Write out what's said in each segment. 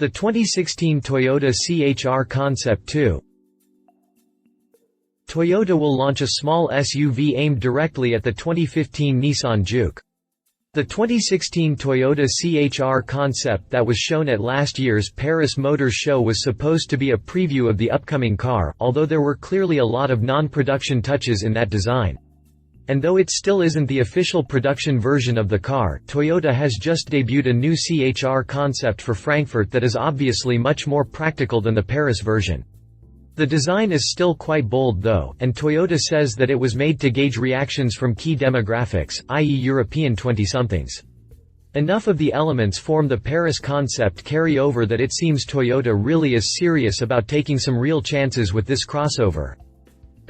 The 2016 Toyota CHR Concept 2. Toyota will launch a small SUV aimed directly at the 2015 Nissan Juke. The 2016 Toyota CHR concept that was shown at last year's Paris Motor Show was supposed to be a preview of the upcoming car, although there were clearly a lot of non-production touches in that design. And though it still isn't the official production version of the car, Toyota has just debuted a new CHR concept for Frankfurt that is obviously much more practical than the Paris version. The design is still quite bold though, and Toyota says that it was made to gauge reactions from key demographics, i.e. European 20-somethings. Enough of the elements form the Paris concept carry over that it seems Toyota really is serious about taking some real chances with this crossover.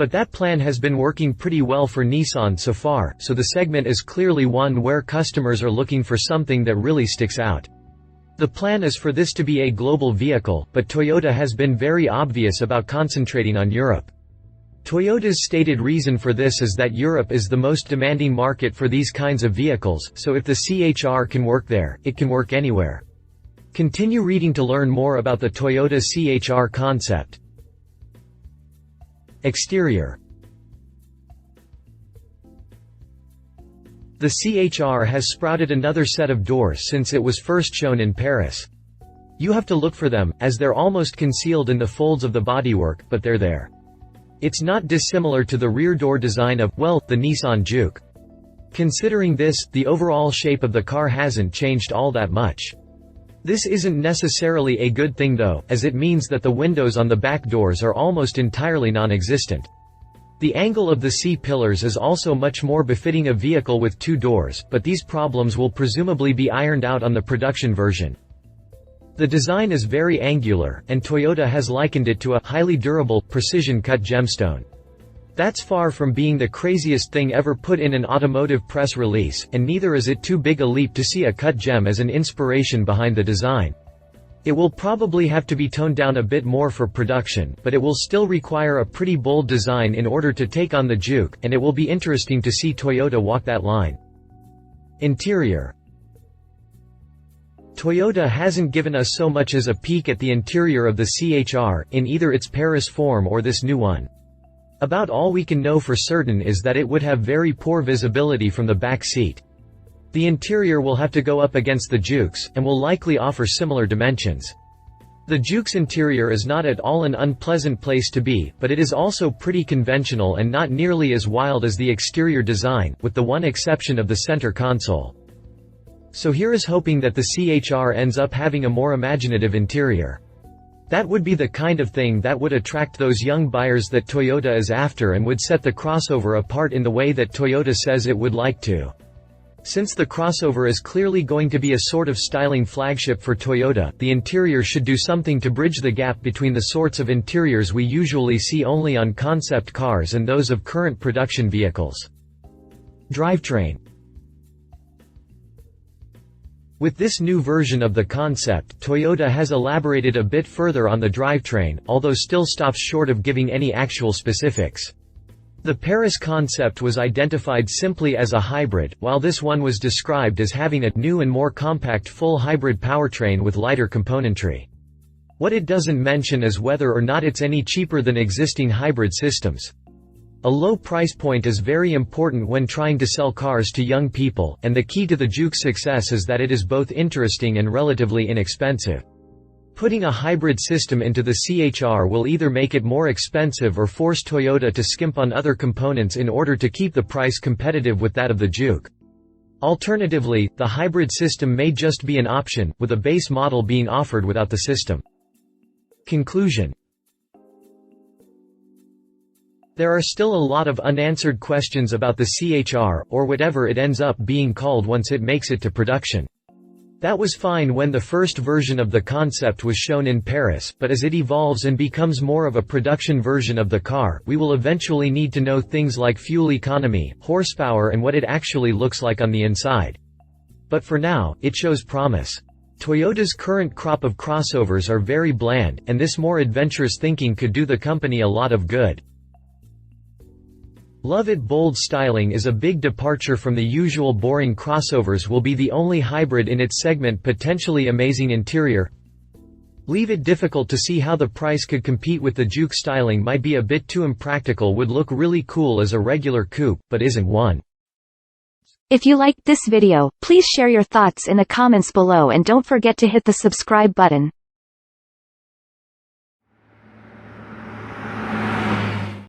But that plan has been working pretty well for Nissan so far, so the segment is clearly one where customers are looking for something that really sticks out. The plan is for this to be a global vehicle, but Toyota has been very obvious about concentrating on Europe. Toyota's stated reason for this is that Europe is the most demanding market for these kinds of vehicles, so if the CHR can work there, it can work anywhere. Continue reading to learn more about the Toyota CHR concept. Exterior. The CHR has sprouted another set of doors since it was first shown in Paris. You have to look for them, as they're almost concealed in the folds of the bodywork, but they're there. It's not dissimilar to the rear door design of, well, the Nissan Juke. Considering this, the overall shape of the car hasn't changed all that much. This isn't necessarily a good thing though, as it means that the windows on the back doors are almost entirely non-existent. The angle of the C-pillars is also much more befitting a vehicle with two doors, but these problems will presumably be ironed out on the production version. The design is very angular, and Toyota has likened it to a highly durable, precision-cut gemstone. That's far from being the craziest thing ever put in an automotive press release, and neither is it too big a leap to see a cut gem as an inspiration behind the design. It will probably have to be toned down a bit more for production, but it will still require a pretty bold design in order to take on the Juke, and it will be interesting to see Toyota walk that line. Interior. Toyota hasn't given us so much as a peek at the interior of the CHR, in either its Paris form or this new one. About all we can know for certain is that it would have very poor visibility from the back seat. The interior will have to go up against the Juke's, and will likely offer similar dimensions. The Juke's interior is not at all an unpleasant place to be, but it is also pretty conventional and not nearly as wild as the exterior design, with the one exception of the center console. So here is hoping that the CHR ends up having a more imaginative interior. That would be the kind of thing that would attract those young buyers that Toyota is after and would set the crossover apart in the way that Toyota says it would like to. Since the crossover is clearly going to be a sort of styling flagship for Toyota, the interior should do something to bridge the gap between the sorts of interiors we usually see only on concept cars and those of current production vehicles. Drivetrain. With this new version of the concept, Toyota has elaborated a bit further on the drivetrain, although still stops short of giving any actual specifics. The Paris concept was identified simply as a hybrid, while this one was described as having a new and more compact full hybrid powertrain with lighter componentry. What it doesn't mention is whether or not it's any cheaper than existing hybrid systems. A low price point is very important when trying to sell cars to young people, and the key to the Juke's success is that it is both interesting and relatively inexpensive. Putting a hybrid system into the CHR will either make it more expensive or force Toyota to skimp on other components in order to keep the price competitive with that of the Juke. Alternatively, the hybrid system may just be an option, with a base model being offered without the system. Conclusion. There are still a lot of unanswered questions about the CHR, or whatever it ends up being called once it makes it to production. That was fine when the first version of the concept was shown in Paris, but as it evolves and becomes more of a production version of the car, we will eventually need to know things like fuel economy, horsepower, and what it actually looks like on the inside. But for now, it shows promise. Toyota's current crop of crossovers are very bland, and this more adventurous thinking could do the company a lot of good. Love it. Bold styling is a big departure from the usual boring crossovers. Will be the only hybrid in its segment. Potentially amazing interior. Leave it difficult to see how the price could compete with the Juke. Styling might be a bit too impractical, would look really cool as a regular coupe, but isn't one. If you liked this video, please share your thoughts in the comments below and don't forget to hit the subscribe button.